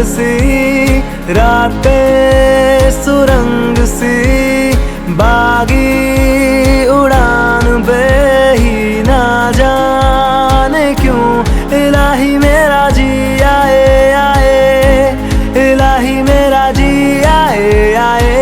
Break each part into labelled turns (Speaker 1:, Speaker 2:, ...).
Speaker 1: सी रातें सुरंग सी बागी उड़ान पे ही ना जाने क्यों इलाही मेरा जी आए आए, इलाही मेरा जी आए आए।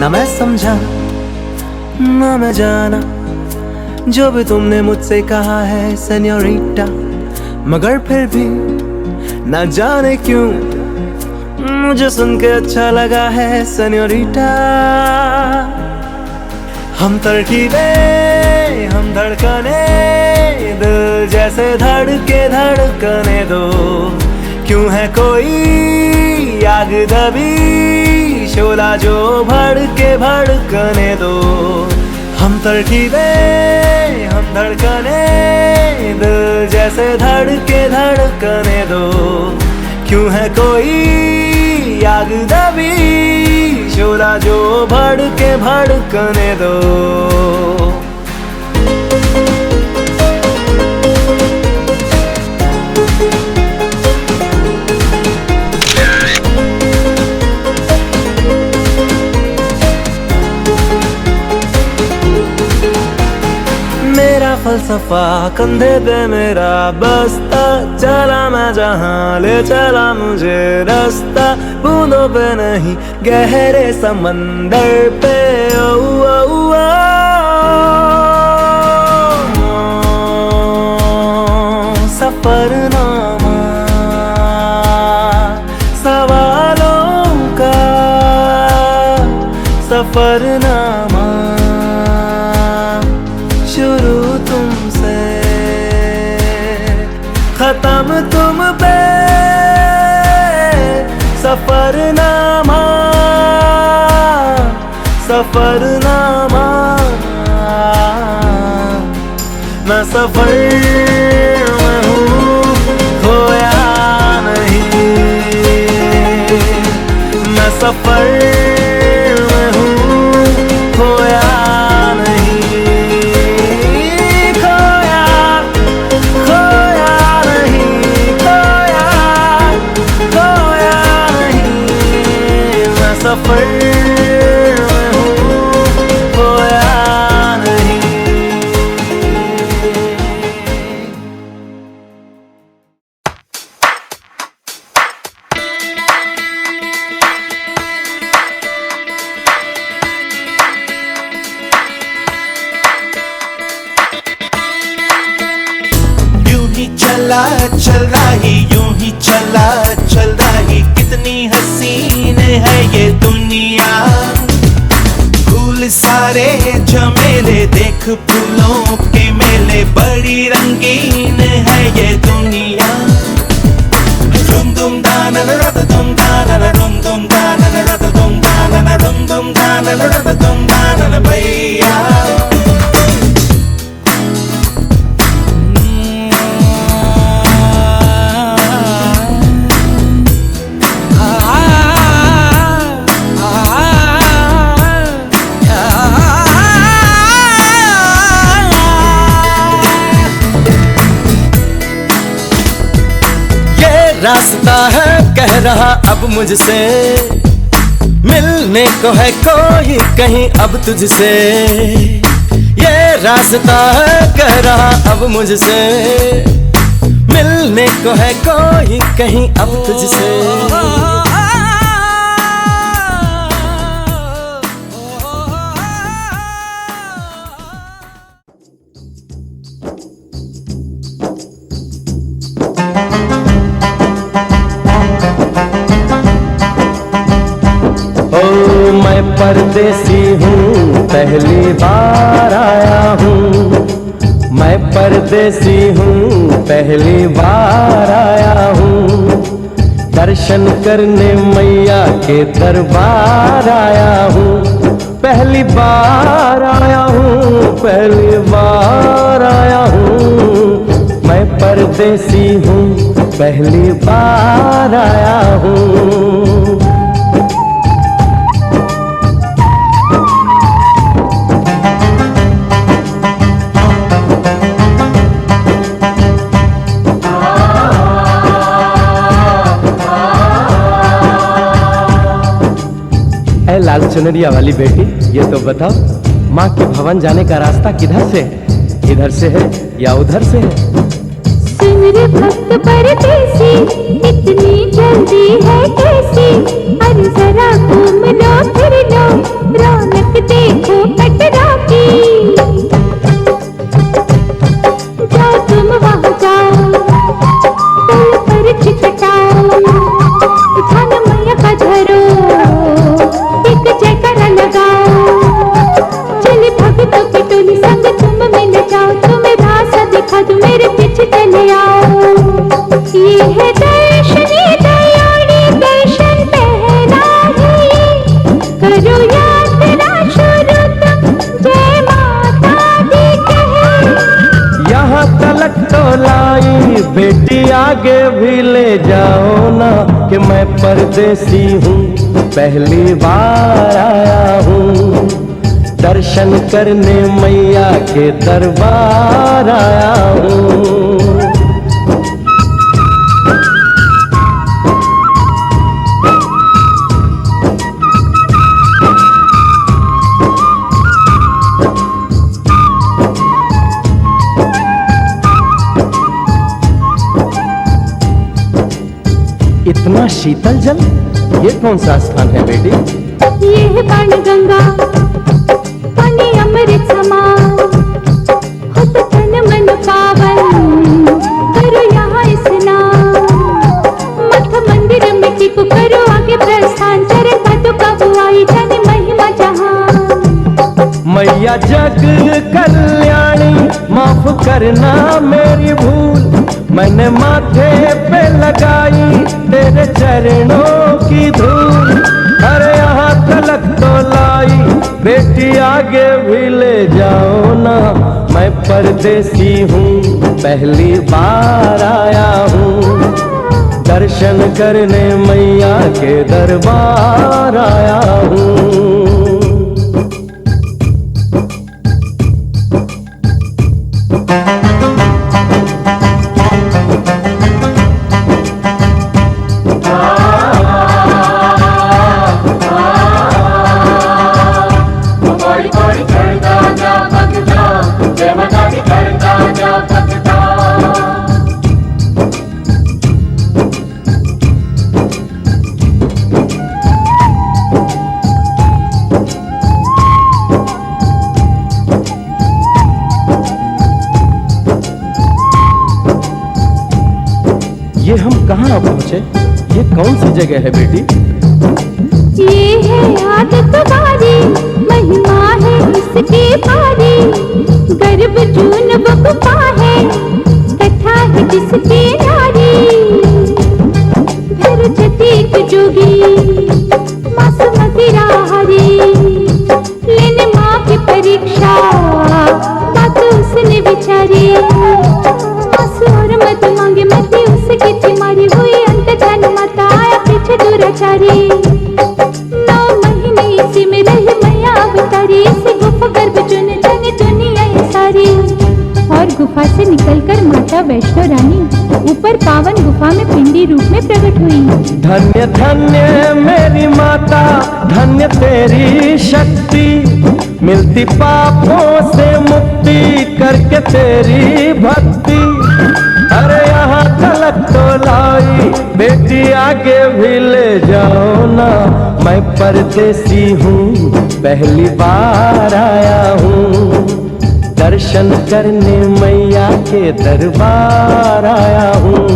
Speaker 1: ना मैं समझा ना मैं जाना जो भी तुमने मुझसे कहा है सेन्योरिटा, मगर फिर भी ना जाने क्यों मुझे सुन के अच्छा लगा है सेन्योरिटा। हम तरकीबे हम धड़कने दिल जैसे धड़कने दो, क्यों है कोई आग दबी शोला जो भड़कने दो। हम तरकीबे हम धड़कने दिल जैसे धड़कने दो, क्यों है कोई आग दबी शोला जो भड़कने दो। फलसफा कंधे पे मेरा बस्ता, चला मैं जहाँ ले चला मुझे रास्ता, बूंदों पे नहीं गहरे समंदर पे। ओ, ओ, ओ, सफरनामा सवालों का सफरनामा, शुरू तुमसे खत्म तुम पे सफरनामा सफरनामा। मैं सफर में हूँ खोया नहीं, मैं सफर में हूँ खोया सफर में हूँ खोया नहीं।
Speaker 2: यूं ही चला चल रही, यूं ही चला चल रही, कितनी हसीन है ये दुनिया। फूल सारे झमेले देख फूलों के मेले, बड़ी रंगीन है ये दुनिया। रुम दुम दाना रत दुम दाना रुम दुम दाना रत दुम दाना रुम दुम दाना रत दुम दाना भैया।
Speaker 1: रास्ता है कह रहा अब मुझसे, मिलने को है कोई कहीं अब तुझसे। ये रास्ता है कह रहा अब मुझसे, मिलने को है कोई कहीं अब तुझसे। परदेसी हूँ, पहली बार आया हूँ। मैं परदेसी हूँ, पहली बार आया हूँ। दर्शन करने मैया के दरबार आया हूँ। पहली बार आया हूँ, पहली बार आया हूँ। मैं परदेसी हूँ, पहली बार आया हूँ। ऐ लाल चुनरिया वाली बेटी, ये तो बताओ माँ के भवन जाने का रास्ता किधर से है? इधर से है या उधर से है?
Speaker 3: सुन रे भक्त परदेसी, इतनी जल्दी है कैसी? अरे जरा घूम लो फिर लो, रौनक देखो कटरा की। जाओ तुम वहाँ जाओ, पुल पर चिकटाओ, ध्यान मैया का धरो, एक जयकारा लगाओ। चले भक्तों की टोली संग तुम मिल जाओ, तुम्हें रास्ता दिखा दूं, मेरे पीछे चले आओ। ये है दर्शनी दयाड़ी, दर्शन पहला है ये, करो यात्रा शुरू तुम, जय माता दी कहे।
Speaker 1: यहाँ तलक तो लाई बेटी, आगे भी ले जाओ ना, कि मैं परदेसी हूँ, पहली बार आया हूँ। दर्शन करने मैया के दरबार आया हूँ। इतना शीतल जल, ये कौन सा स्थान है बेटी?
Speaker 3: ये है बाण गंगा, पानी अमृत समान, खुद तन मन पावन, करो यहाँ स्नान। मठ मंदिर में टिको, करो आगे प्रस्थान, चरण पादुका बुआई, जाने महिमा जहान।
Speaker 1: मैया जग कल्याणी, माफ करना मेरी भूल, मैंने माथे पे लगाई तेरे चरणों की धूल। अरे यहाँ तलक तो लाई बेटी, आगे भी ले जाओ ना, मैं परदेसी हूँ, पहली बार आया हूँ। दर्शन करने मैया के दरबार आया हूँ। ये हम कहाँ पहुँचे? ये कौन सी जगह है बेटी?
Speaker 3: ये है आदत बारी, महिमा है इसकी भारी, गर्भ जून वो गुफा है, कथा है जिसकी नारी। फिर जतीक जोगी मासूमती राहरी, लेने माँ की परीक्षा, बात उसने विचारी। और मत मांगे मत उसकी तिमारी, हुई अंत धन माता, आया पीछे दुराचारी। 9 महीने इसी में रही मैया अवतारी, इसी गुफा गर्भ चुन जाने दुनिया ये सारी। और गुफा से निकलकर माता वैष्णो रानी ऊपर पावन गुफा में पिंडी रूप में प्रकट हुई।
Speaker 1: धन्य धन्य मेरी माता, धन्य तेरी शक्ति, मिलती पापों से मुक्ति करके तेरी भक्ति। अरे यहाँ तलक तो लाई बेटी, आगे भी ले जाओ ना, मैं परदेसी हूँ, पहली बार आया हूँ। दर्शन करने मैया के दरबार आया हूँ।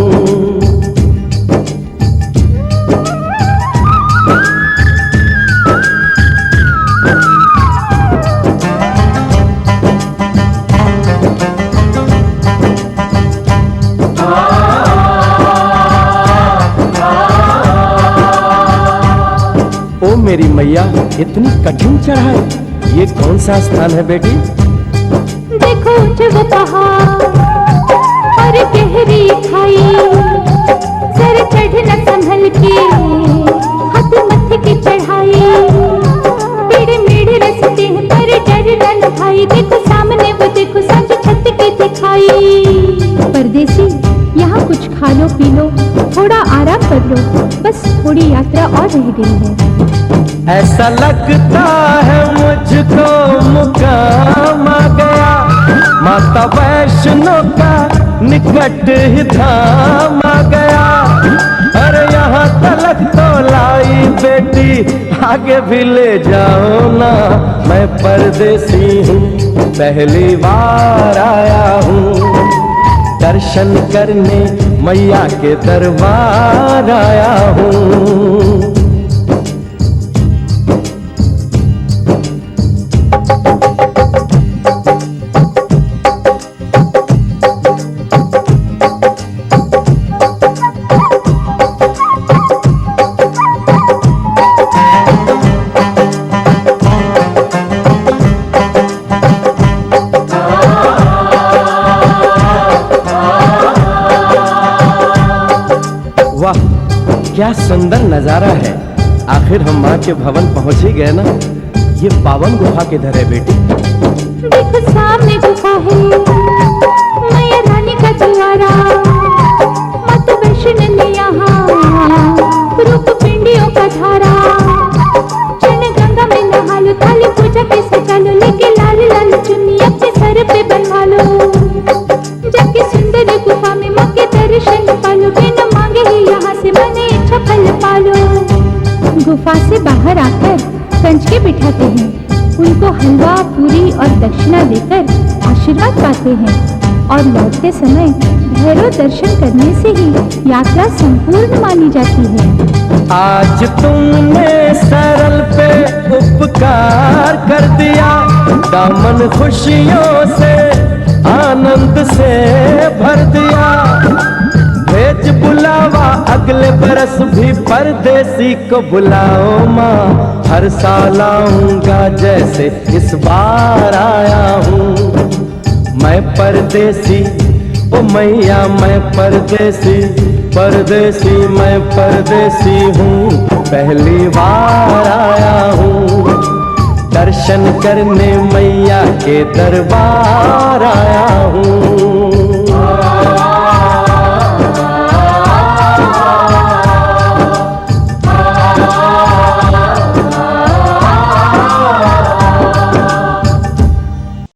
Speaker 1: ओ मेरी मैया, इतनी कठिन चढ़ाई, ये कौन सा स्थान है बेटी?
Speaker 3: देखो ऊंचे वो पहाड़ और गहरी खाई, जरा चढ़ना संभल के, हाथ मत्थे की चढ़ाई, टेढ़े मेढ़े रास्ते हैं पर डरना न भाई, देखो सामने वो देखो सांझ छत की दिखाई। परदेसी यहाँ कुछ खा लो पी लो, थोड़ा आराम कर लो, बस थोड़ी यात्रा और रह गई है।
Speaker 1: ऐसा लगता है मुझको मुकाम आ गया, माता वैष्णो का निकट ही धाम आ गया। अरे यहाँ तलक तो लाई बेटी, आगे भी ले जाओ ना, मैं परदेसी हूँ, पहली बार आया हूँ, दर्शन करने मैया के दरबार आया हूँ। वाह, क्या सुंदर नजारा है। आखिर हम माँ के भवन पहुंच ही गए ना। ये पावन गुफा किधर है बेटी?
Speaker 3: देखो सामने गुफा है, मैया रानी का द्वारा, माता वैष्णो ने यहाँ रूप पिंडियों का धारा, चरण गंगा में नहा लो, थाली पूजा के सजा लो, लेके लाल लाल चुन्नी अपने सर पे बनवा लो, जाके सुंदर गुफा में माँ के दर्शन पालो, बिना मांगे ही यहाँ से मने इच्छा फल पालो। गुफा से बाहर आकर कंच के बिठाते हैं, उनको हलवा पूरी और दक्षिणा देकर आशीर्वाद पाते हैं, और लौटते समय भैरव दर्शन करने से ही यात्रा संपूर्ण मानी जाती है।
Speaker 1: आज तुमने सरल पे उपकार कर दिया, दामन खुशियों से आनंद से भर दिया, भेज बुलावा अगले बरस भी परदेसी को बुलाओ माँ, हर साल आऊंगा जैसे इस बार आया हूँ। मैं परदेसी ओ मैया, मैं परदेसी, परदेसी मैं परदेसी हूँ, पहली बार आया हूँ, दर्शन करने मैया के दरबार आया हूँ।